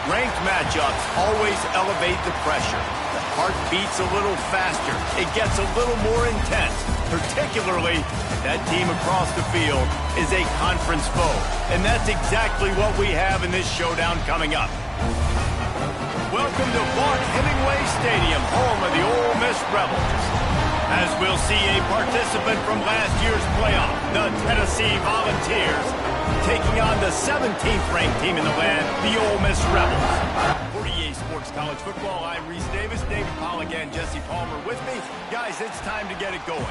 Ranked matchups always elevate the pressure. The heart beats a little faster. It gets a little more intense, particularly if that team across the field is a conference foe. And that's exactly what we have in this showdown coming up. Welcome to Vaught-Hemingway Stadium, home of the Ole Miss Rebels. As we'll see a participant from last year's playoff, the Tennessee Volunteers, taking on the 17th ranked team in the land, the Ole Miss Rebels. For EA Sports College Football, I'm Reese Davis, David Pollack and Jesse Palmer with me. Guys, it's time to get it going.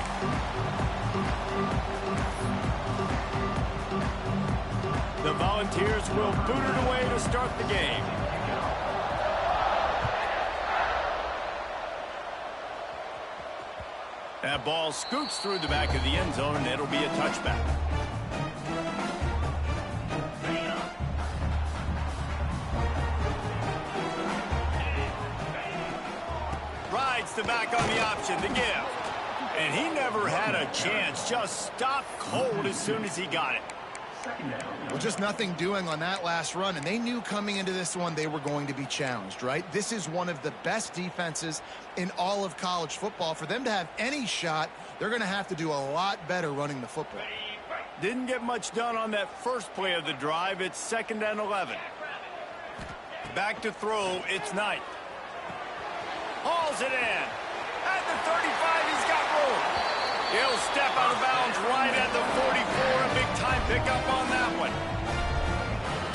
The Volunteers will boot it away to start the game. That ball scoots through the back of the end zone, and it'll be a touchback. Rides the back on the option to give. And he never had a chance, just stopped cold as soon as he got it. Well, just nothing doing on that last run, and they knew coming into this one they were going to be challenged, right? This is one of the best defenses in all of college football. For them to have any shot, they're going to have to do a lot better running the football. Didn't get much done on that first play of the drive. It's 2nd and 11. Back to throw, it's Knight. Hauls it in. At the 35, he's got room. He'll step out of bounds right at the 44. A big-time pickup on that one.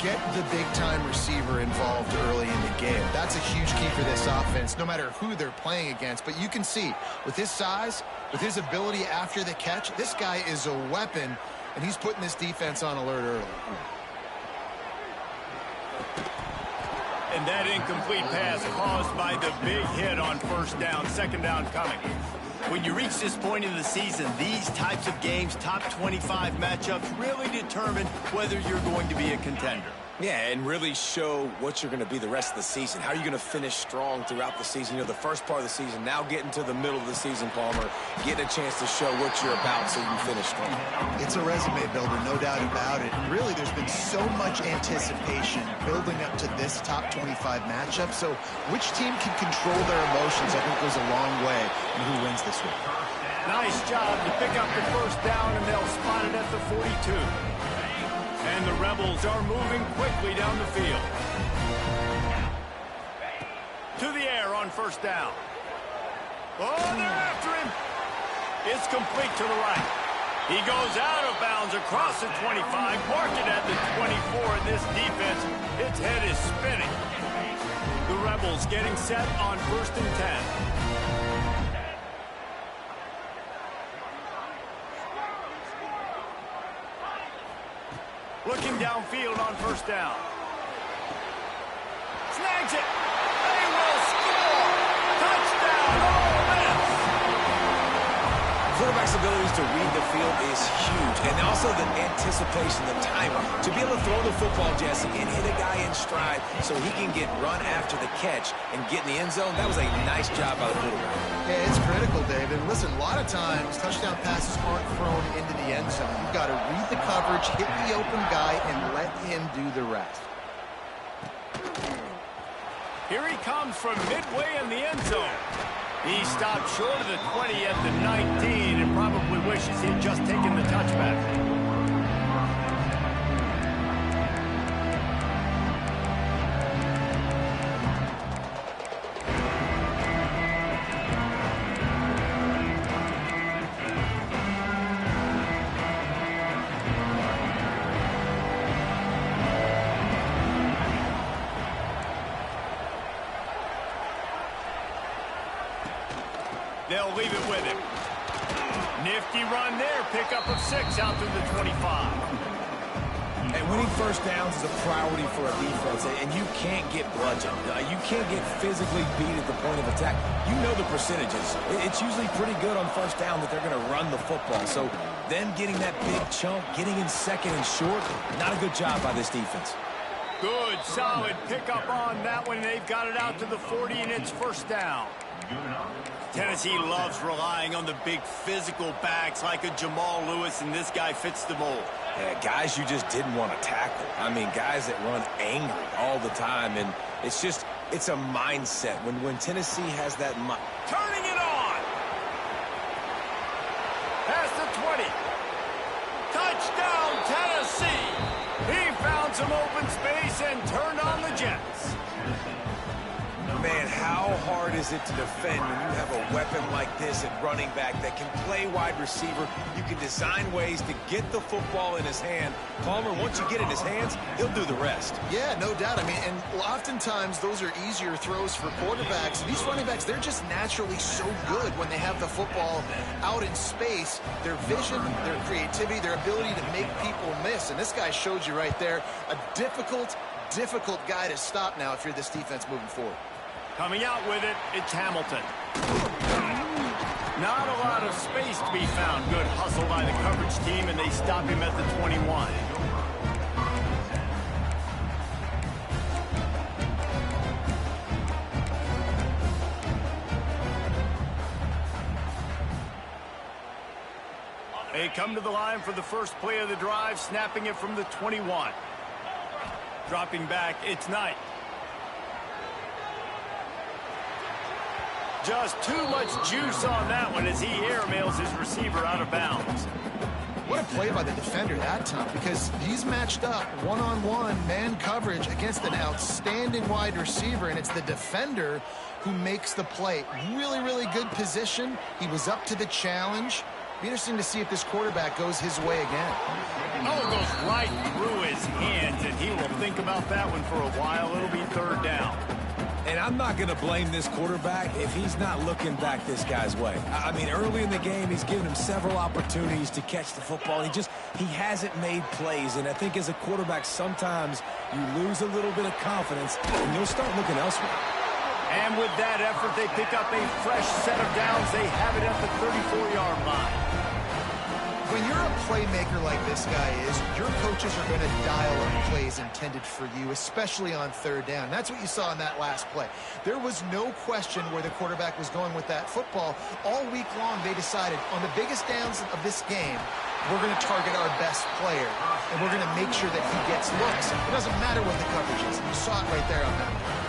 Get the big-time receiver involved early in the game. That's a huge key for this offense, no matter who they're playing against. But you can see, with his size, with his ability after the catch, this guy is a weapon, and he's putting this defense on alert early. And that incomplete pass caused by the big hit on first down. 2nd down coming. When you reach this point in the season, these types of games, top 25 matchups, really determine whether you're going to be a contender. Yeah, and really show what you're going to be the rest of the season. How are you going to finish strong throughout the season? You know, the first part of the season, now getting to the middle of the season, Palmer, getting a chance to show what you're about so you can finish strong. It's a resume builder, no doubt about it. And really, there's been so much anticipation building up to this top 25 matchup. So which team can control their emotions, I think, goes a long way in who wins this week. Nice job to pick up the first down, and they'll spot it at the 42. And the Rebels are moving quickly down the field. To the air on first down. Oh, they're after him. It's complete to the right. He goes out of bounds across the 25, marking at the 24. In this defense, its head is spinning. The Rebels getting set on 1st and 10. Looking downfield on first down. Snags it. They will score. Touchdown, Ole Miss. Quarterback's abilities to read the field is huge. And also the anticipation, the timing. To be able to throw the football, Jesse, and hit a guy in stride so he can get run after the catch and get in the end zone, that was a nice job by the quarterback. Yeah, it's critical, David. Listen, a lot of times, touchdown passes aren't thrown into the end zone. You've got to read the coverage, hit the open guy, and let him do the rest. Here he comes from midway in the end zone. He stopped short of the 20 at the 19 and probably wishes he had just taken the touchback. They'll leave it with him. Nifty run there. Pickup of 6 out to the 25. And winning first downs is a priority for a defense, and you can't get bludgeoned. You can't get physically beat at the point of attack. You know the percentages. It's usually pretty good on first down that they're going to run the football. So then getting that big chunk, getting in 2nd and short, not a good job by this defense. Good, solid pickup on that one. They've got it out to the 40, and it's first down. Tennessee loves relying on the big physical backs like a Jamal Lewis, and this guy fits the mold. Yeah, guys you just didn't want to tackle. I mean, guys that run angry all the time, and it's a mindset. When Tennessee has that turning it on. Past the 20. Touchdown, Tennessee. He found some open space and turned on the Jets. Man, how hard is it to defend when you have a weapon like this at running back that can play wide receiver? You can design ways to get the football in his hand. Palmer, once you get it in his hands, he'll do the rest. Yeah, no doubt. I mean, and oftentimes those are easier throws for quarterbacks. These running backs, they're just naturally so good when they have the football out in space. Their vision, their creativity, their ability to make people miss. And this guy showed you right there a difficult guy to stop now if you're this defense moving forward. Coming out with it, it's Hamilton. Not a lot of space to be found. Good hustle by the coverage team, and they stop him at the 21. They come to the line for the first play of the drive, snapping it from the 21. Dropping back, it's Knight. Just too much juice on that one as he airmails his receiver out of bounds. What a play by the defender that time, because he's matched up one-on-one man coverage against an outstanding wide receiver, and it's the defender who makes the play. Really, really good position. He was up to the challenge. Be interesting to see if this quarterback goes his way again. Oh, it goes right through his hands, and he will think about that one for a while. It'll be third down. And I'm not going to blame this quarterback if he's not looking back this guy's way. I mean, early in the game, he's given him several opportunities to catch the football. He hasn't made plays. And I think as a quarterback, sometimes you lose a little bit of confidence, and you'll start looking elsewhere. And with that effort, they pick up a fresh set of downs. They have it at the 34-yard line. When you're a playmaker like this guy is, your coaches are going to dial up plays intended for you, especially on third down. That's what you saw in that last play. There was no question where the quarterback was going with that football. All week long, they decided on the biggest downs of this game, we're going to target our best player, and we're going to make sure that he gets looks. It doesn't matter what the coverage is. You saw it right there on that.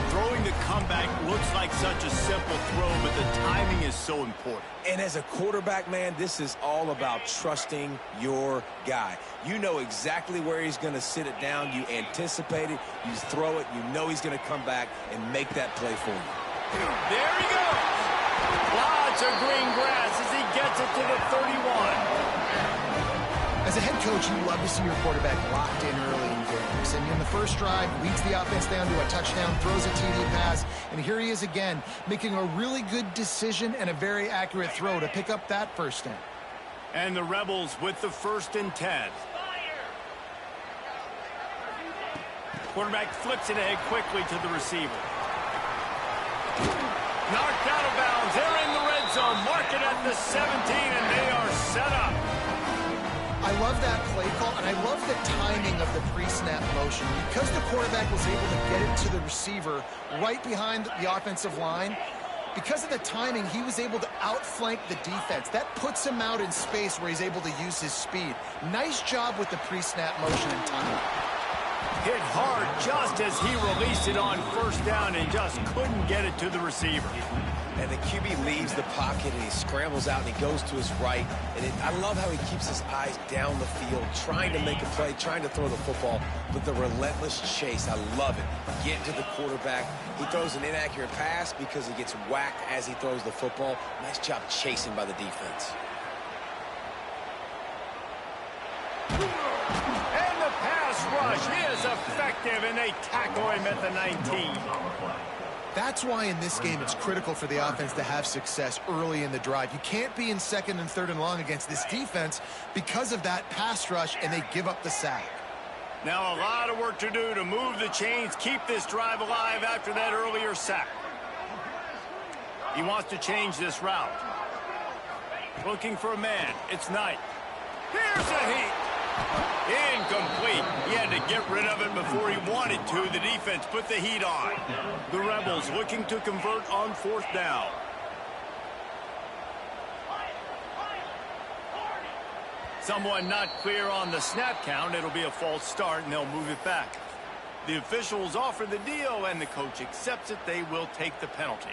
Throwing the comeback looks like such a simple throw, but the timing is so important. And as a quarterback, man, this is all about trusting your guy. You know exactly where he's going to sit it down. You anticipate it. You throw it. You know he's going to come back and make that play for you. There he goes. Lots of green grass as he gets it to the 31. As a head coach, you love to see your quarterback locked in early in games. And in the first drive, leads the offense down to a touchdown, throws a TD pass, and here he is again, making a really good decision and a very accurate throw to pick up that first down. And the Rebels with the 1st and 10. Quarterback flips it ahead quickly to the receiver. Knocked out of bounds. They're in the red zone. Mark it at the 17, and they are set up. I love that play call, and I love the timing of the pre-snap motion. Because the quarterback was able to get it to the receiver right behind the offensive line, because of the timing, he was able to outflank the defense. That puts him out in space where he's able to use his speed. Nice job with the pre-snap motion and timing. Hit hard just as he released it on first down and just couldn't get it to the receiver. And the QB leaves the pocket and he scrambles out and he goes to his right. And I love how he keeps his eyes down the field, trying to make a play, trying to throw the football, but the relentless chase, I love it. Get to the quarterback. He throws an inaccurate pass because he gets whacked as he throws the football. Nice job chasing by the defense. And the pass rush is effective, and they tackle him at the 19. That's why in this game it's critical for the offense to have success early in the drive. You can't be in 2nd and 3rd and long against this defense because of that pass rush, and they give up the sack. Now a lot of work to do to move the chains, keep this drive alive after that earlier sack. He wants to change this route. Looking for a man. It's Knight. Here's a heat. Incomplete. He had to get rid of it before he wanted to. The defense put the heat on. The Rebels looking to convert on 4th down. Someone not clear on the snap count. It'll be a false start, and they'll move it back. The officials offer the deal, and the coach accepts it. They will take the penalty.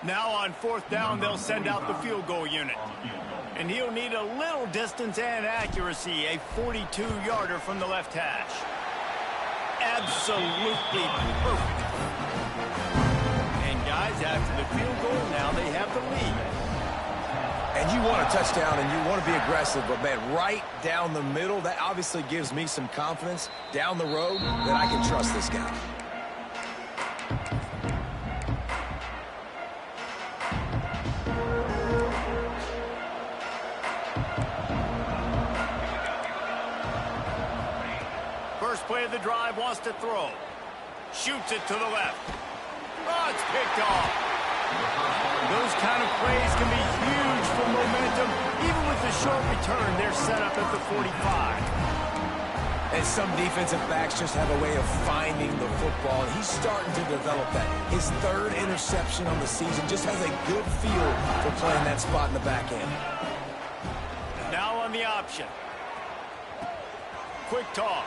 Now on 4th down, they'll send out the field goal unit. And he'll need a little distance and accuracy, a 42-yarder from the left hash. Absolutely perfect. And guys, after the field goal, now they have the lead. And you want a touchdown and you want to be aggressive, but man, right down the middle, that obviously gives me some confidence down the road that I can trust this guy. First play of the drive, wants to throw. Shoots it to the left. Oh, it's picked off. Those kind of plays can be huge for momentum. Even with the short return, they're set up at the 45. And some defensive backs just have a way of finding the football, and he's starting to develop that. His 3rd interception on the season, just has a good feel for playing that spot in the back end. Now on the option. Quick toss.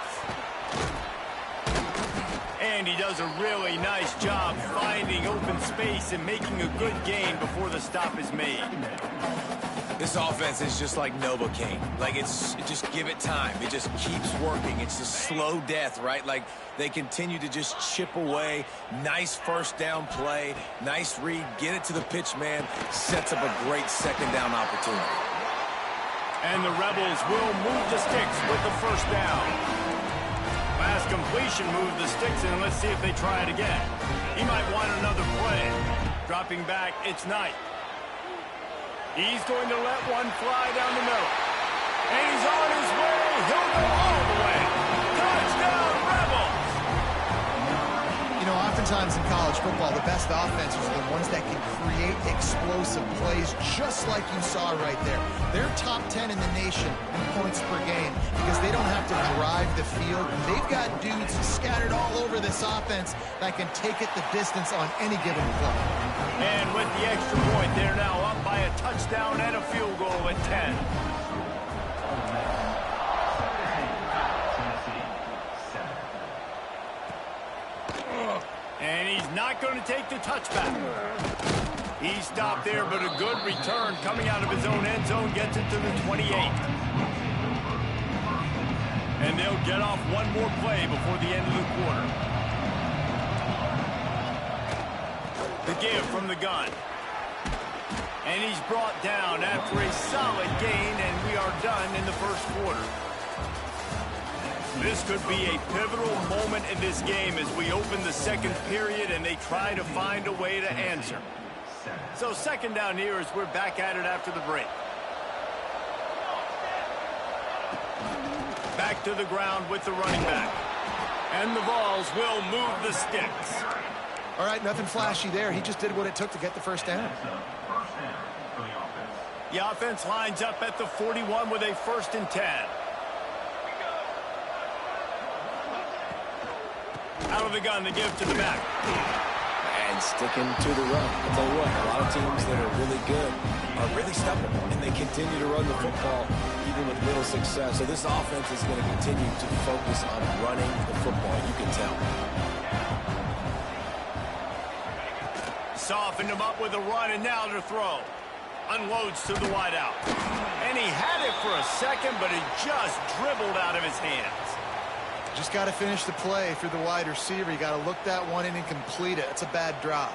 And he does a really nice job finding open space and making a good gain before the stop is made. This offense is just like Novocaine. Like, just give it time. It just keeps working. It's a slow death, right? Like, they continue to just chip away. Nice 1st down play. Nice read. Get it to the pitch man. Sets up a great 2nd down opportunity. And the Rebels will move the sticks with the 1st down. Last completion moved the sticks, and let's see if they try it again. He might want another play. Dropping back, it's Knight. He's going to let one fly down the middle. And he's on his way. He'll go all the way. Touchdown, Rebels! You know, oftentimes in college football, the best offenses are the ones that can create explosive plays, just like you saw right there. They're top 10 in the nation in points per game because they don't have to drive the field. They've got dudes scattered all over this offense that can take it the distance on any given play. And with the extra point, they're now up by a touchdown and a field goal at 10. And he's not going to take the touchback. He stopped there, but a good return coming out of his own end zone gets it to the 28. And they'll get off one more play before the end of the quarter. The give from the gun. And he's brought down after a solid gain, and we are done in the 1st quarter. This could be a pivotal moment in this game as we open the 2nd period and they try to find a way to answer. So 2nd down here as we're back at it after the break. Back to the ground with the running back. And the Vols will move the sticks. All right, nothing flashy there. He just did what it took to get the 1st down. The offense lines up at the 41 with a 1st and 10. Out of the gun, the give to the back. And sticking to the run. I'll tell you what, a lot of teams that are really good are really stubborn, and they continue to run the football even with little success. So this offense is going to continue to focus on running the football. You can tell. Softened him up with a run, and now to throw. Unloads to the wideout. And he had it for a second, but it just dribbled out of his hands. Just got to finish the play for the wide receiver. You got to look that one in and complete it. It's a bad drop.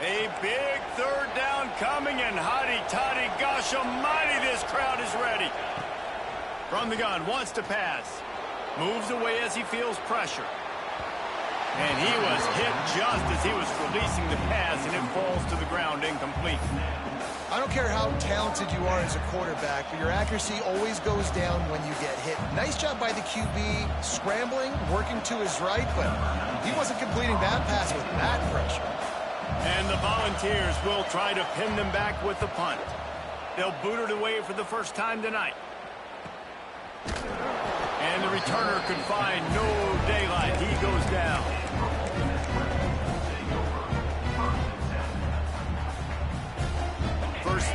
A big 3rd down coming, and hotty-toddy, gosh almighty, this crowd is ready. From the gun, wants to pass. Moves away as he feels pressure. And he was hit just as he was releasing the pass, and it falls to the ground incomplete. I don't care how talented you are as a quarterback, but your accuracy always goes down when you get hit. Nice job by the QB, scrambling, working to his right, but he wasn't completing that pass with that pressure. And the Volunteers will try to pin them back with the punt. They'll boot it away for the 1st time tonight. And the returner could find no daylight. He goes down.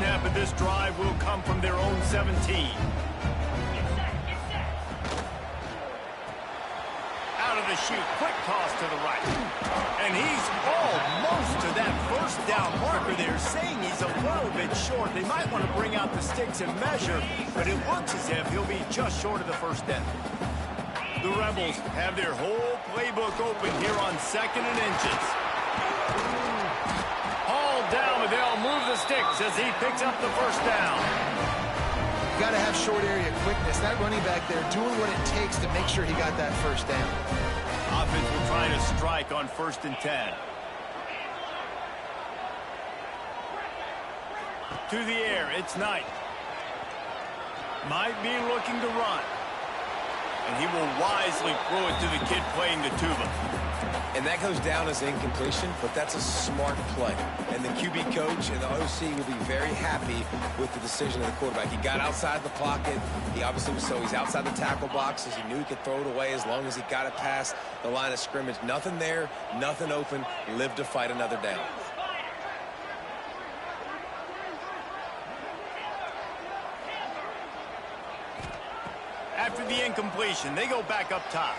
half of this drive will come from their own 17. Out of the chute, quick toss to the right. And he's almost to that first down marker there, saying he's a little bit short. They might want to bring out the sticks and measure, but it looks as if he'll be just short of the first down. The Rebels have their whole playbook open here on 2nd and inches. Hauled down, but they'll move the sticks as he picks up the first down. Got to have short area quickness. That running back there doing what it takes to make sure he got that first down. Offense will try to strike on 1st and 10. To the air, it's Knight. Might be looking to run. And he will wisely throw it to the kid playing the tuba. And that goes down as incompletion, but that's a smart play. And the QB coach and the OC will be very happy with the decision of the quarterback. He got outside the pocket. He obviously was he's outside the tackle boxes. He knew he could throw it away as long as he got it past the line of scrimmage. Nothing there, nothing open. Live to fight another down. After the incompletion, they go back up top.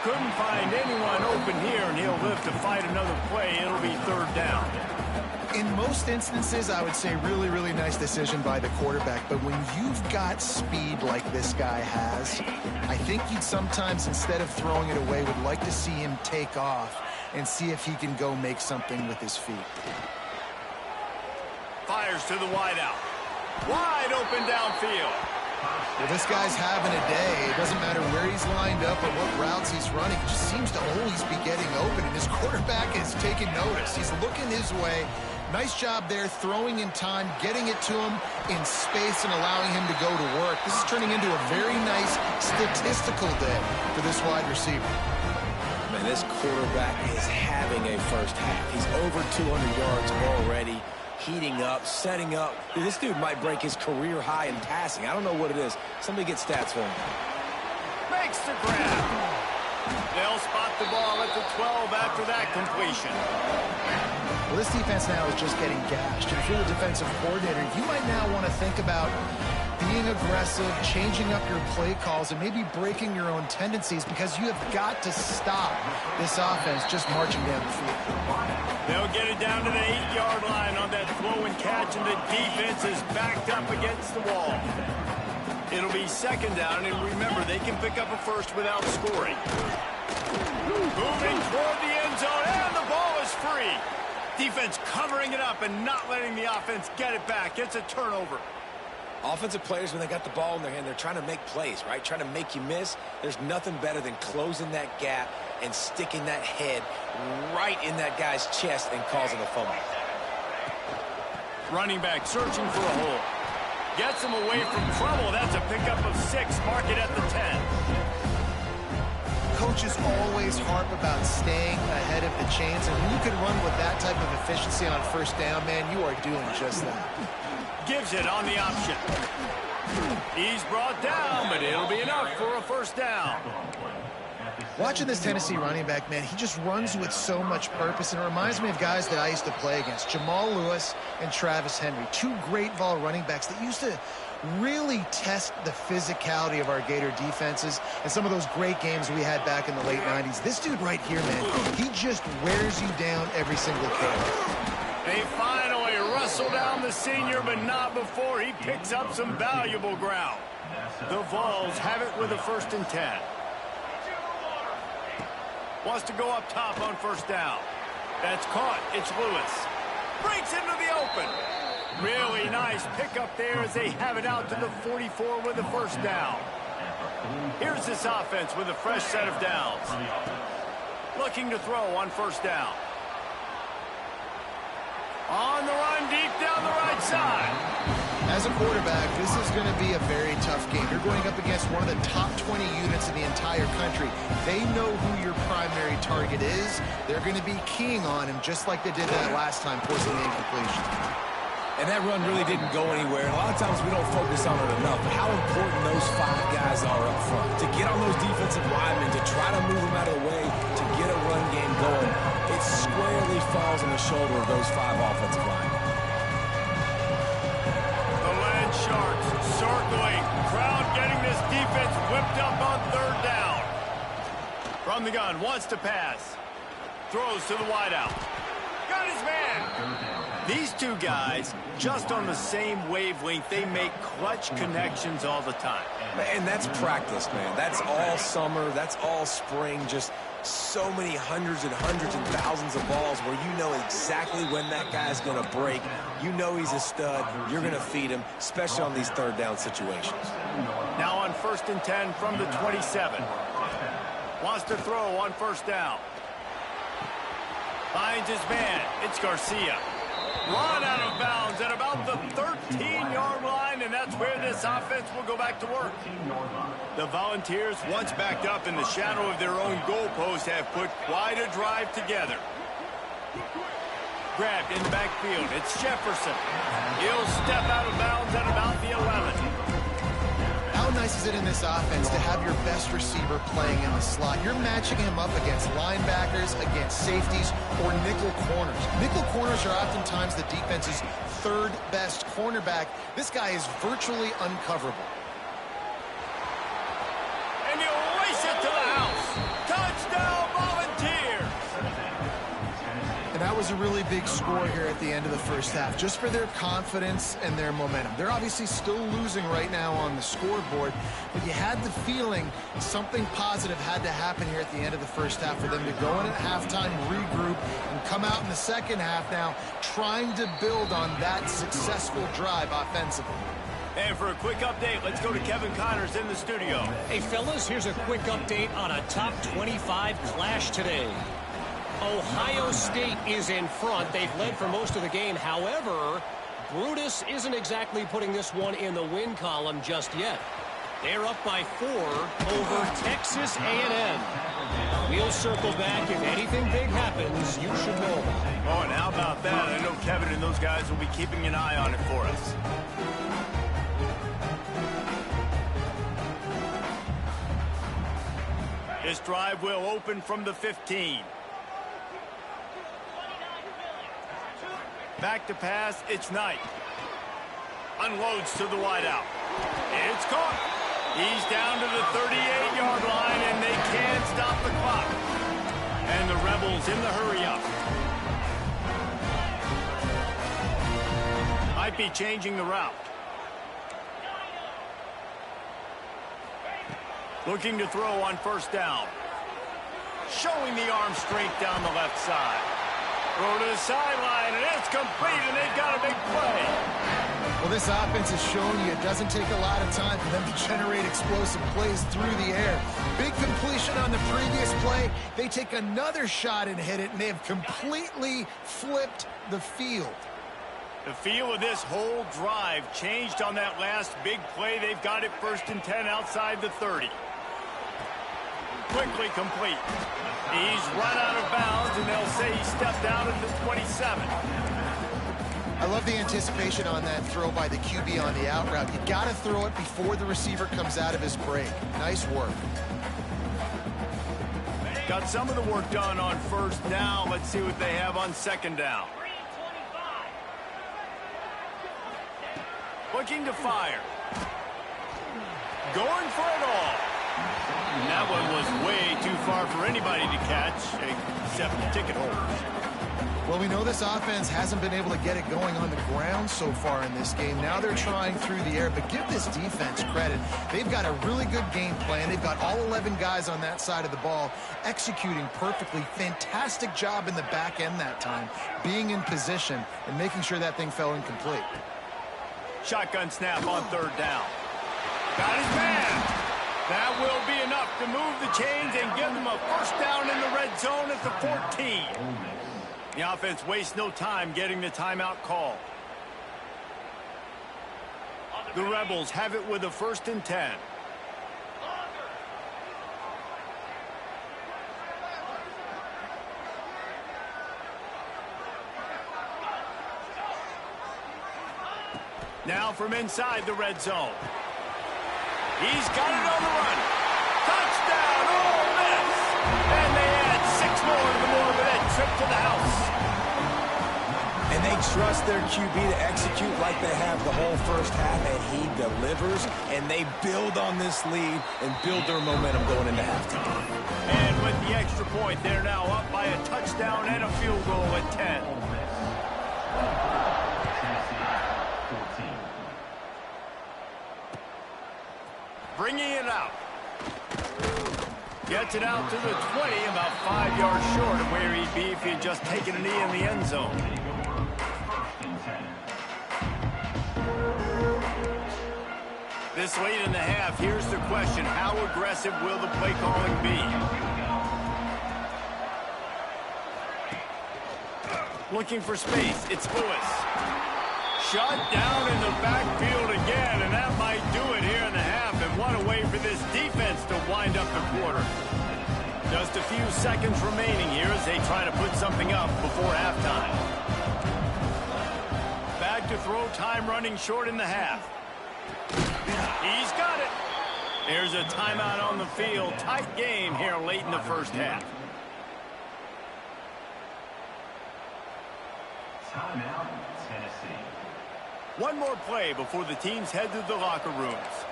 Couldn't find anyone open here, and he'll live to fight another play. It'll be 3rd down. In most instances, I would say really, really nice decision by the quarterback. But when you've got speed like this guy has, I think you'd sometimes, instead of throwing it away, would like to see him take off and see if he can go make something with his feet. Fires to the wideout. Wide open downfield. Well, this guy's having a day. It doesn't matter where he's lined up or what routes he's running. He just seems to always be getting open, and his quarterback is taking notice. He's looking his way. Nice job there, throwing in time, getting it to him in space and allowing him to go to work. This is turning into a very nice statistical day for this wide receiver. Man, this quarterback is having a first half. He's over 200 yards already. Heating up, setting up. Dude, this dude might break his career high in passing. I don't know what it is. Somebody get stats for him. Makes the grab. They'll spot the ball at the 12 after that completion. Well, this defense now is just getting gashed. And if you're the defensive coordinator, you might now want to think about being aggressive, changing up your play calls, and maybe breaking your own tendencies, because you have got to stop this offense just marching down the field. They'll get it down to the 8-yard line on that throw and catch, and the defense is backed up against the wall. It'll be 2nd down, and remember, they can pick up a first without scoring. Moving toward the end zone, and the ball is free. Defense covering it up and not letting the offense get it back. It's a turnover. Offensive players, when they got the ball in their hand, they're trying to make plays, right? Trying to make you miss. There's nothing better than closing that gap and sticking that head right in that guy's chest and causing a fumble. Running back searching for a hole. Gets him away from trouble. That's a pickup of 6. Mark it at the 10. Coaches always harp about staying ahead of the chains, and when you can run with that type of efficiency on 1st down, man, you are doing just that. Gives it on the option. He's brought down, but it'll be enough for a 1st down. Watching this Tennessee running back, man, he just runs with so much purpose, and it reminds me of guys that I used to play against, Jamal Lewis and Travis Henry, 2 great ball running backs that used to really test the physicality of our Gator defenses and some of those great games we had back in the late 90s. This dude right here, man, he just wears you down every single carry. They finally wrestle down the senior, but not before he picks up some valuable ground. The Vols have it with a 1st and 10. Wants to go up top on 1st down. That's caught. It's Lewis. Breaks into the open. Really nice pickup there as they have it out to the 44 with a 1st down. Here's this offense with a fresh set of downs. Looking to throw on 1st down. On the run, deep down the right side. As a quarterback, this is going to be a very tough game. You're going up against one of the top 20 units in the entire country. They know who your primary target is. They're going to be keying on him just like they did that last time, forcing the incompletion. And that run really didn't go anywhere. And a lot of times we don't focus on it enough. But how important those 5 guys are up front. To get on those defensive linemen, to try to move them out of the way, to get a run game going, it squarely falls on the shoulder of those 5 offensive linemen. From the gun, wants to pass. Throws to the wideout. Got his man. These two guys, just on the same wavelength, they make clutch connections all the time. And that's practice, man. That's all summer. That's all spring. Just so many hundreds and thousands of balls where you know exactly when that guy's going to break. You know he's a stud. You're going to feed him, especially on these third down situations. Now on 1st and 10 from the 27. Wants to throw on 1st down. Finds his man. It's Garcia. Run out of bounds at about the 13-yard line, and that's where this offense will go back to work. The Volunteers, once backed up in the shadow of their own goalpost, have put quite a drive together. Grabbed in the backfield. It's Jefferson. He'll step out of bounds at about the 11. How nice is it in this offense to have your best receiver playing in the slot? You're matching him up against linebackers, against safeties, or nickel corners. Nickel corners are oftentimes the defense's third best cornerback. This guy is virtually uncoverable. And he'll race it to the house. Touchdown, Volunteers! And that was a really big score here at the end of the first half, just for their confidence and their momentum. They're obviously still losing right now on the scoreboard, but you had the feeling something positive had to happen here at the end of the first half for them to go in at halftime, regroup, and come out in the second half now trying to build on that successful drive offensively. And for a quick update, let's go to Kevin Connors in the studio. Hey, fellas, here's a quick update on a top 25 clash today. Ohio State is in front. They've led for most of the game. However, Brutus isn't exactly putting this one in the win column just yet. They're up by 4 over Texas A&M. We'll circle back. If anything big happens, you should know. Oh, and how about that? I know Kevin and those guys will be keeping an eye on it for us. This drive will open from the 15. Back to pass, it's Knight. Unloads to the wideout. It's caught. He's down to the 38-yard line, and they can't stop the clock. And the Rebels in the hurry-up. Might be changing the route. Looking to throw on 1st down. Showing the arm strength down the left side. Throw to the sideline, and it's complete, and they've got a big play. Well, this offense has shown you it doesn't take a lot of time for them to generate explosive plays through the air. Big completion on the previous play. They take another shot and hit it, and they have completely flipped the field. The feel of this whole drive changed on that last big play. They've got it 1st and 10 outside the 30. Quickly complete. He's run out of bounds, and they'll say he stepped down at the 27. I love the anticipation on that throw by the QB on the out route. You got to throw it before the receiver comes out of his break. Nice work. Got some of the work done on 1st down. Let's see what they have on 2nd down. Looking to fire. Going for it all. And that one was way too far for anybody to catch, except the ticket holders. Well, we know this offense hasn't been able to get it going on the ground so far in this game. Now they're trying through the air, but give this defense credit. They've got a really good game plan. They've got all 11 guys on that side of the ball executing perfectly. Fantastic job in the back end that time, being in position and making sure that thing fell incomplete. Shotgun snap on 3rd down. Got his man. That will be enough to move the chains and give them a 1st down in the red zone at the 14. The offense wastes no time getting the timeout call. The Rebels have it with a 1st and 10. Now from inside the red zone. He's got it on the run. Touchdown, Ole Miss! And they add 6 more to the board with that trip to the house. And they trust their QB to execute like they have the whole first half, and he delivers, and they build on this lead and build their momentum going into halftime. And with the extra point. They're now up by a touchdown and a field goal at 10. Bringing it out. Gets it out to the 20, about 5 yards short of where he'd be if he had just taken a knee in the end zone. This late in the half, here's the question. How aggressive will the play calling be? Looking for space. It's Lewis. Shut down in the backfield again, and that might do it here in the half. And what a way for this defense to wind up the quarter. Just a few seconds remaining here as they try to put something up before halftime. Back to throw, time running short in the half. He's got it. There's a timeout on the field. Tight game here late in the first half. Timeout, Tennessee. One more play before the teams head to the locker rooms.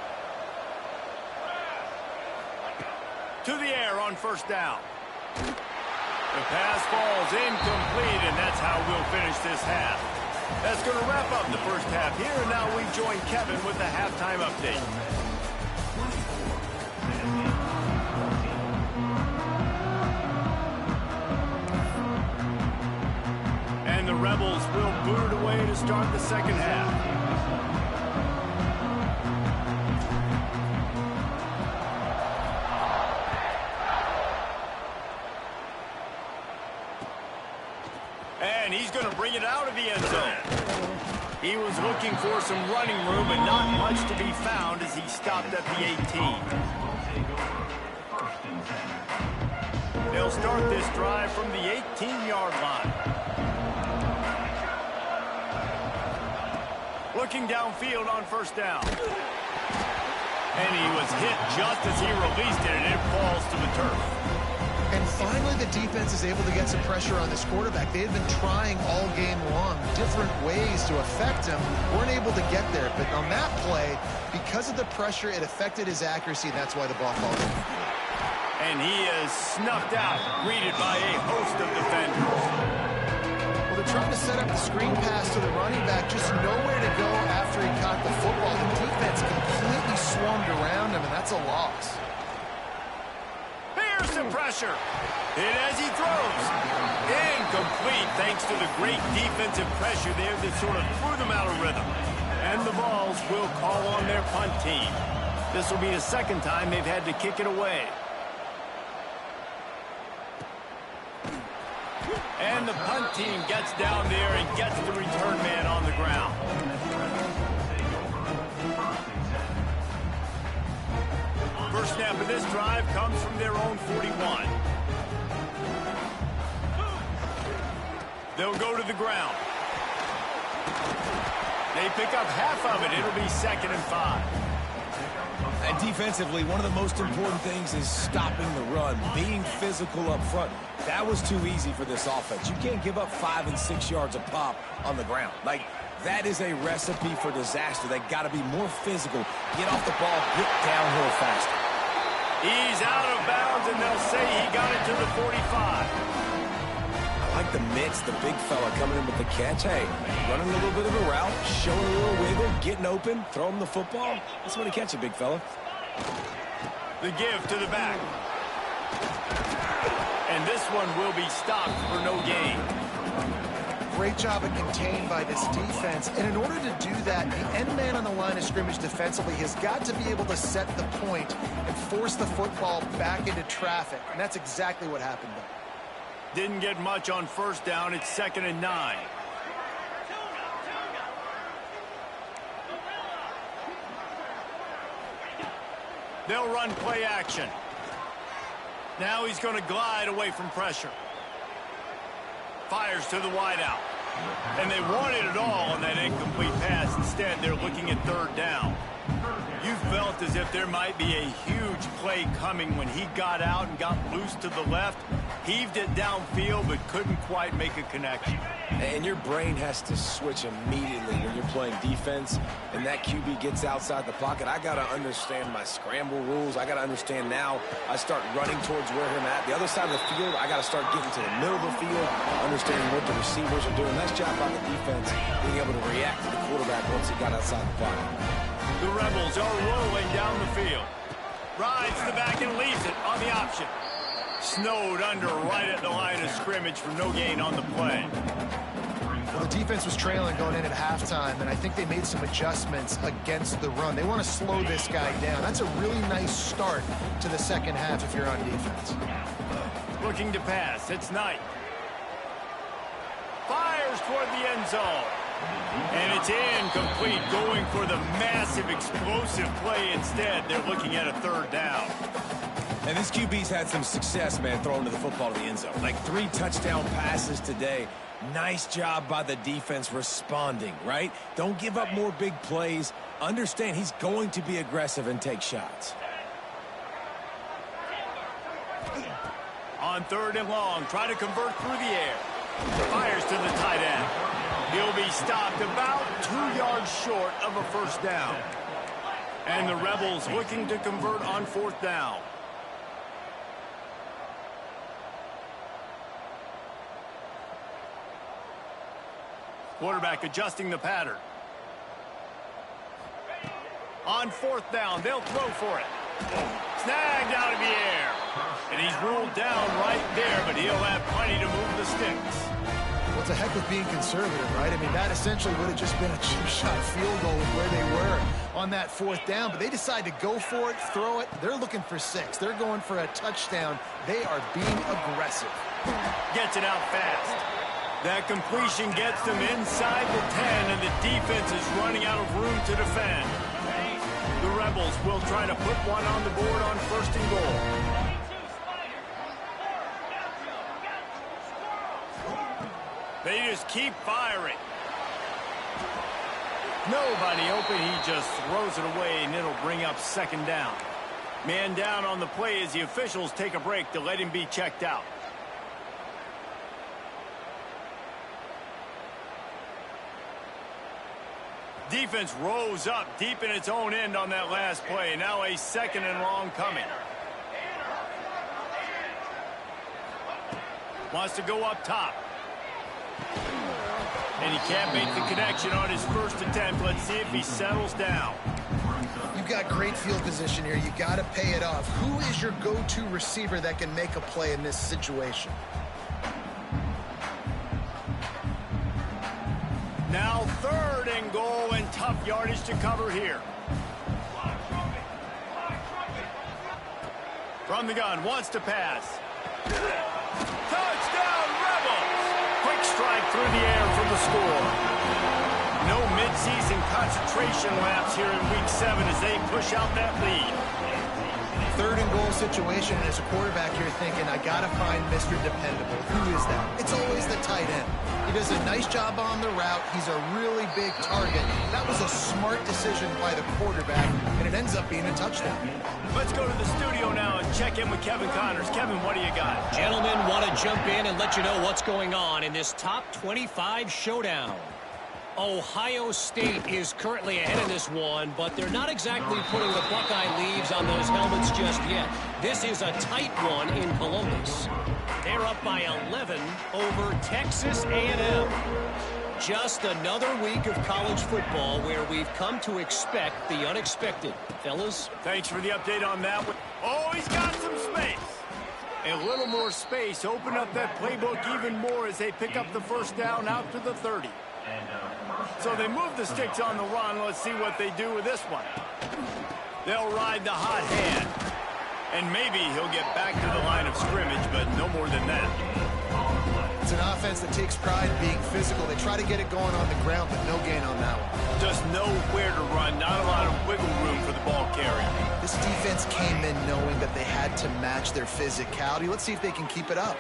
To the air on first down. The pass falls incomplete, and that's how we'll finish this half. That's going to wrap up the first half here, and now we join Kevin with the halftime update. And the Rebels will boot it away to start the second half. And he's going to bring it out of the end zone. He was looking for some running room, but not much to be found as he stopped at the 18. They'll start this drive from the 18-yard line. Looking downfield on first down. And he was hit just as he released it, and it falls to the turf. And finally, the defense is able to get some pressure on this quarterback. They had been trying all game long different ways to affect him. Weren't able to get there. But on that play, because of the pressure, it affected his accuracy, and that's why the ball falls in. And he is snuffed out, greeted by a host of defenders. Well, they're trying to set up the screen pass to the running back, just nowhere to go after he caught the football. The defense completely swarmed around him, and that's a loss. Here's some pressure. Hit as he throws. Incomplete thanks to the great defensive pressure there that sort of threw them out of rhythm. And the Vols will call on their punt team. This will be the second time they've had to kick it away. And the punt team gets down there and gets the return man on the ground. First snap of this drive comes from their own 41. They'll go to the ground. They pick up half of it. It'll be 2nd and 5. And defensively, one of the most important things is stopping the run, being physical up front. That was too easy for this offense. You can't give up 5 and 6 yards a pop on the ground. Like, that is a recipe for disaster. They got to be more physical, get off the ball, get downhill faster. He's out of bounds, and they'll say he got it to the 45. I like the mix, the big fella coming in with the catch. Hey, running a little bit of a route, showing a little wiggle, getting open, throw him the football. That's when he catch it, big fella. The give to the back. And this one will be stopped for no gain. Great job of contained by this defense. And in order to do that, the end man on the line of scrimmage defensively has got to be able to set the point and force the football back into traffic. And that's exactly what happened there. Didn't get much on first down. It's 2nd and 9. They'll run play action. Now he's going to glide away from pressure. Fires to the wideout. And they wanted it all on that incomplete pass. Instead, they're looking at 3rd down. You felt looked as if there might be a huge play coming when he got out and got loose to the left. Heaved it downfield, but couldn't quite make a connection. And your brain has to switch immediately when you're playing defense and that QB gets outside the pocket. I got to understand my scramble rules. I got to understand now I start running towards where I'm at. The other side of the field, I got to start getting to the middle of the field, understanding what the receivers are doing. Nice job by the defense being able to react to the quarterback once he got outside the pocket. The Rebels are rolling down the field. Rides the back and leaves it on the option. Snowed under right at the line of scrimmage for no gain on the play. Well, the defense was trailing going in at halftime, and I think they made some adjustments against the run. They want to slow this guy down. That's a really nice start to the second half if you're on defense. Looking to pass. It's Knight. Fires toward the end zone. And it's incomplete, going for the massive explosive play instead. They're looking at a third down. And this QB's had some success, man, throwing to the football to the end zone. Like 3 touchdown passes today. Nice job by the defense responding, right? Don't give up more big plays. Understand he's going to be aggressive and take shots. On 3rd and long, try to convert through the air. Fires to the tight end. He'll be stopped about 2 yards short of a first down. And the Rebels looking to convert on 4th down. Quarterback adjusting the pattern. On 4th down, they'll throw for it. Snagged out of the air. And he's ruled down right there, but he'll have plenty to move the sticks. Well, it's a heck with being conservative, right? I mean, that essentially would have just been a cheap-shot field goal with where they were on that 4th down. But they decide to go for it, throw it. They're looking for 6. They're going for a touchdown. They are being aggressive. Gets it out fast. That completion gets them inside the 10, and the defense is running out of room to defend. The Rebels will try to put one on the board on 1st and goal. They just keep firing. Nobody open. He just throws it away, and it'll bring up 2nd down. Man down on the play as the officials take a break to let him be checked out. Defense rose up deep in its own end on that last play. Now a 2nd and long coming. Wants to go up top. And he can't make the connection on his first attempt. Let's see if he settles down. You've got great field position here. You got to pay it off. Who is your go-to receiver that can make a play in this situation? Now 3rd and goal, and tough yardage to cover here. From the gun, wants to pass. Touchdown, Rebels! Quick strike through the air for the score. No midseason concentration laps here in Week 7 as they push out that lead. 3rd and goal situation, and as a quarterback, you're thinking, I got to find Mr. Dependable. Who is that? It's always the tight end. He does a nice job on the route. He's a really big target. That was a smart decision by the quarterback, and it ends up being a touchdown. Let's go to the studio now and check in with Kevin Connors. Kevin, what do you got? Gentlemen, want to jump in and let you know what's going on in this top 25 showdown. Ohio State is currently ahead in this one, but they're not exactly putting the Buckeye leaves on those helmets just yet. This is a tight one in Columbus. They're up by 11 over Texas A&M. Just another week of college football where we've come to expect the unexpected. Fellas? Thanks for the update on that one. Oh, he's got some space. A little more space. Open up that playbook even more as they pick up the first down out to the 30. So they move the sticks on the run. Let's see what they do with this one. They'll ride the hot hand. And maybe he'll get back to the line of scrimmage, but no more than that. It's an offense that takes pride in being physical. They try to get it going on the ground, but no gain on that one. Just know where to run. Not a lot of wiggle room for the ball carrier. This defense came in knowing that they had to match their physicality. Let's see if they can keep it up.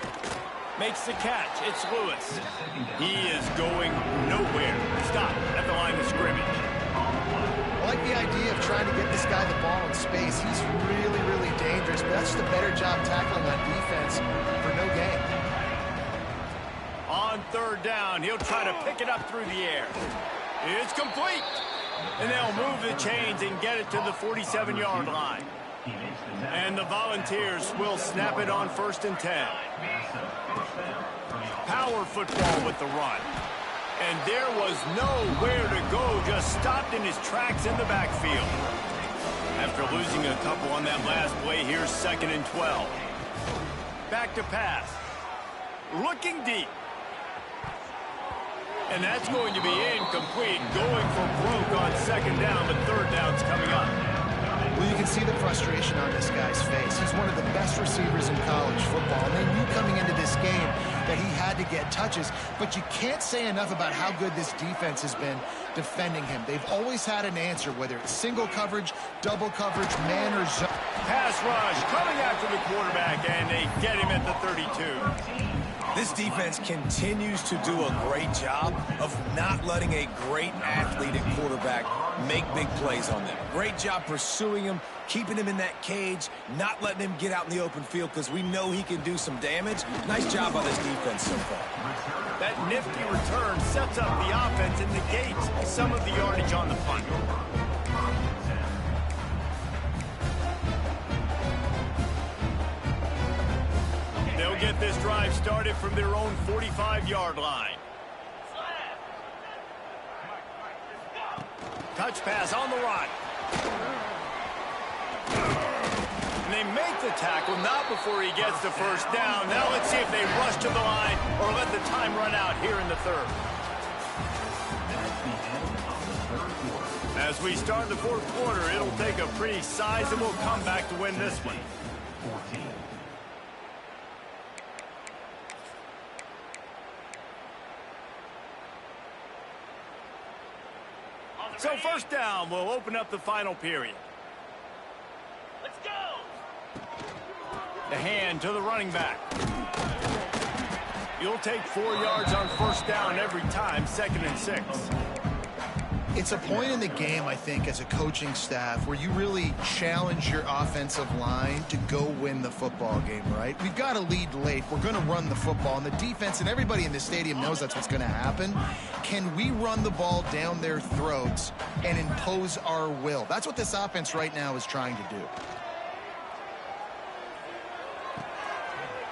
Makes the catch. It's Lewis. He is going nowhere. Stop at the line of scrimmage. I like the idea of trying to get this guy the ball in space. He's really, really dangerous, but that's just a better job tackling on defense for no gain. On third down, he'll try to pick it up through the air. It's complete. And they'll move the chains and get it to the 47-yard line. And the Volunteers will snap it on 1st and 10. Power football with the run. And there was nowhere to go, just stopped in his tracks in the backfield. After losing a couple on that last play, here's 2nd and 12. Back to pass. Looking deep. And that's going to be incomplete. Going for broke on 2nd down, but 3rd down's coming up. Well, you can see the frustration on this guy's face. He's one of the best receivers in college football, and they knew coming into this game that he had to get touches, but you can't say enough about how good this defense has been defending him. They've always had an answer, whether it's single coverage, double coverage, man or zone. Pass rush coming after the quarterback, and they get him at the 32. This defense continues to do a great job of not letting a great athlete at quarterback make big plays on them. Great job pursuing him, keeping him in that cage, not letting him get out in the open field because we know he can do some damage. Nice job by this defense so far. That nifty return sets up the offense and negates some of the yardage on the punt. They'll get this drive started from their own 45-yard line. Touch pass on the run. And they make the tackle, not before he gets the 1st down. Now let's see if they rush to the line or let the time run out here in the 3rd. As we start the 4th quarter, it'll take a pretty sizable comeback to win this one. So 1st down will open up the final period. Let's go. The hand to the running back. You'll take 4 yards on 1st down every time, 2nd and 6. It's a point in the game, I think, as a coaching staff where you really challenge your offensive line to go win the football game, right? We've got to lead late. We're going to run the football, and the defense and everybody in the stadium knows that's what's going to happen. Can we run the ball down their throats and impose our will? That's what this offense right now is trying to do.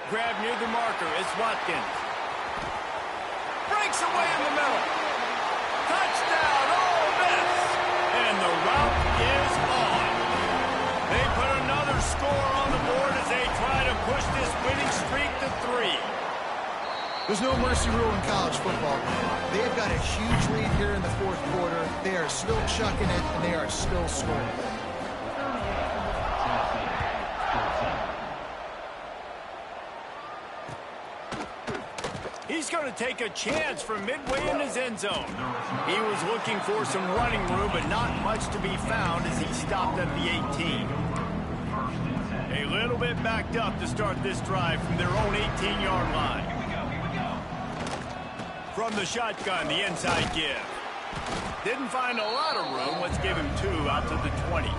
Grab near the marker. It's Watkins. Breaks away in the middle. Touchdown, Ole Miss! And the route is on. They put another score on the board as they try to push this winning streak to 3. There's no mercy rule in college football, man. They've got a huge lead here in the 4th quarter. They are still chucking it, and they are still scoring. He's going to take a chance from midway in his end zone. He was looking for some running room, but not much to be found as he stopped at the 18. A little bit backed up to start this drive from their own 18-yard line. From the shotgun, the inside give. Didn't find a lot of room. Let's give him 2 out to the 20.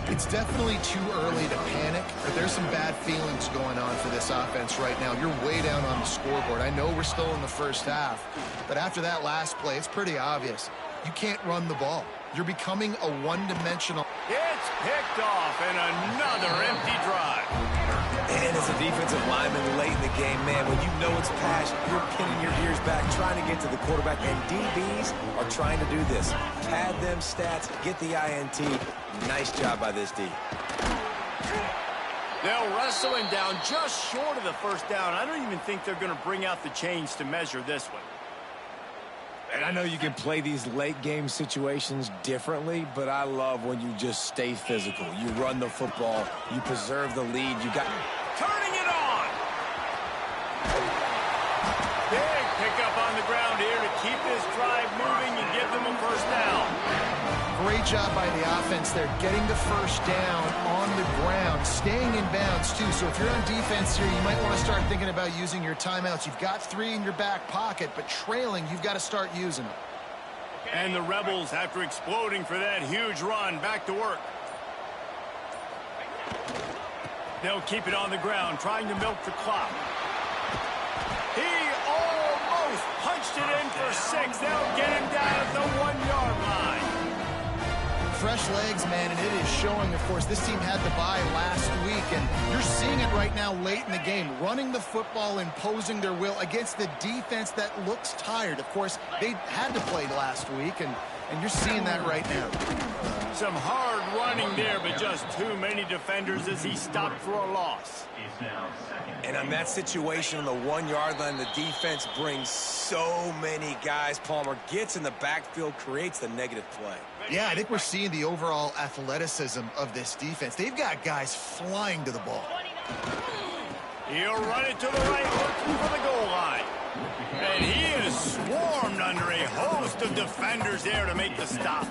It's definitely too early to panic, but there's some bad feelings going on for this offense right now. You're way down on the scoreboard. I know we're still in the 1st half, but after that last play, it's pretty obvious. You can't run the ball. You're becoming a one-dimensional. It's picked off and another empty drive. And as a defensive lineman late in the game, man, when you know it's pass, you're pinning your ears back, trying to get to the quarterback, and DBs are trying to do this. Pad them stats, get the INT. Nice job by this D. They'll wrestle him down just short of the 1st down. I don't even think they're going to bring out the chains to measure this one. And I know you can play these late game situations differently, but I love when you just stay physical. You run the football, you preserve the lead, you got... Turning it on! Big pickup on the ground here to keep this drive moving and give them a 1st down. Great job by the offense there, getting the 1st down on the ground, staying in bounds too. So if you're on defense here, you might want to start thinking about using your timeouts. You've got 3 in your back pocket, but trailing, you've got to start using them. And the Rebels, after exploding for that huge run, back to work. They'll keep it on the ground, trying to milk the clock. He almost punched it in for 6. They'll get him down at the 1-yard line. Fresh legs, man, and it is showing. Of course, this team had the bye last week, and you're seeing it right now late in the game, running the football, imposing their will against the defense that looks tired. Of course, they had to play last week, and you're seeing that right now. Some hard running there, but just too many defenders as he stopped for a loss. And on that situation on the 1-yard line, the defense brings so many guys. Palmer gets in the backfield, creates the negative play. Yeah, I think we're seeing the overall athleticism of this defense. They've got guys flying to the ball. He'll run it to the right, looking for the goal line. And he is swarmed under a host of defenders there to make the stop.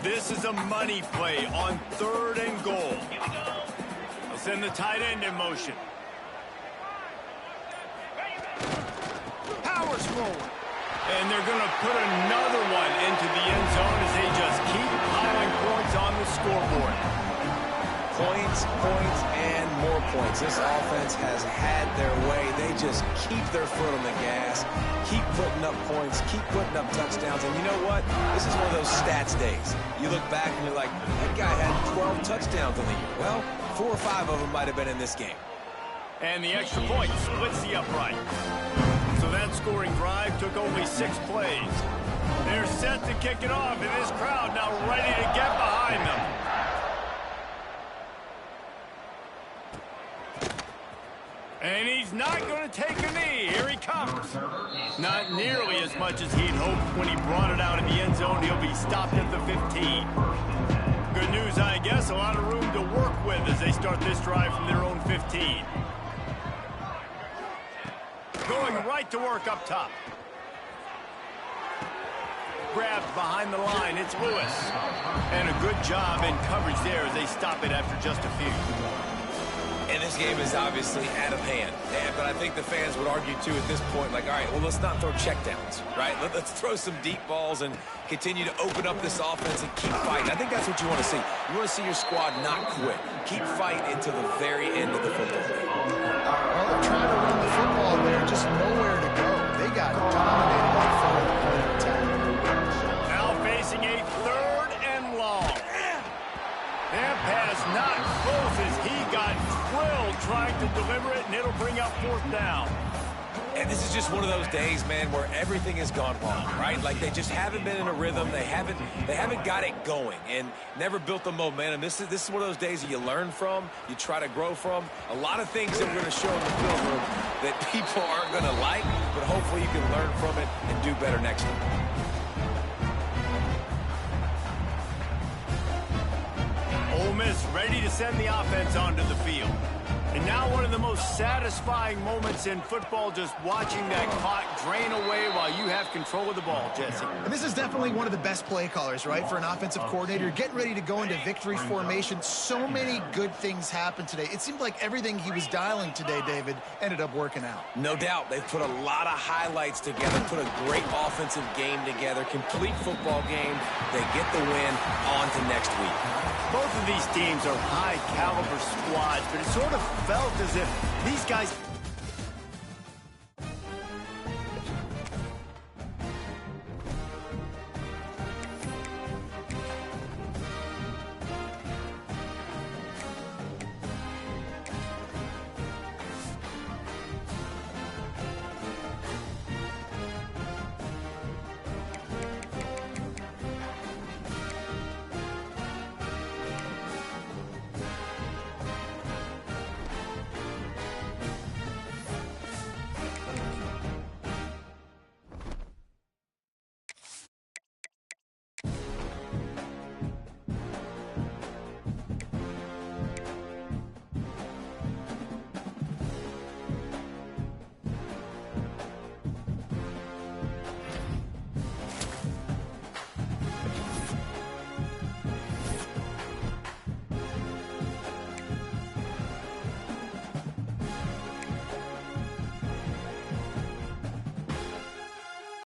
This is a money play on 3rd and goal. They'll send the tight end in motion. Powers forward. And they're going to put another one into the end zone as they just keep piling points on the scoreboard. Points, points, and more points. This offense has had their way. They just keep their foot on the gas, keep putting up points, keep putting up touchdowns. And you know what? This is one of those stats days. You look back and you're like, that guy had 12 touchdowns in the year. Well, 4 or 5 of them might have been in this game. And the extra point splits the upright. So that scoring drive took only 6 plays. They're set to kick it off, and this crowd now ready to get behind them. And he's not going to take a knee. Here he comes. Not nearly as much as he'd hoped when he brought it out in the end zone. He'll be stopped at the 15. Good news, I guess. A lot of room to work with as they start this drive from their own 15. Going right to work up top. Grabbed behind the line. It's Lewis. And a good job in coverage there as they stop it after just a few. And this game is obviously out of hand. But I think the fans would argue, too, at this point, like, all right, well, let's not throw checkdowns, right? Let's throw some deep balls and continue to open up this offense and keep fighting. I think that's what you want to see. You want to see your squad not quit. Keep fighting until the very end of the football game. Well, they're trying to run the football there, just nowhere to go. They got dominated on the point of attack. Now facing a 3rd and long. That pass not close as he got thrilled trying to deliver it, and it'll bring up 4th down. And this is just one of those days, man, where everything has gone wrong, right? Like they just haven't been in a rhythm. They haven't got it going and never built the momentum. This is one of those days that you learn from, you try to grow from. A lot of things that we're going to show in the film room that people aren't going to like, but hopefully you can learn from it and do better next time. Ole Miss ready to send the offense onto the field. And now one of the most satisfying moments in football, just watching that clock drain away while you have control of the ball, Jesse. And this is definitely one of the best play callers, right, for an offensive coordinator. Getting ready to go into victory formation. So many good things happened today. It seemed like everything he was dialing today, David, ended up working out. No doubt. They've put a lot of highlights together, put a great offensive game together, complete football game. They get the win. On to next week. Both of these teams are high-caliber squads, but it sort of felt as if these guys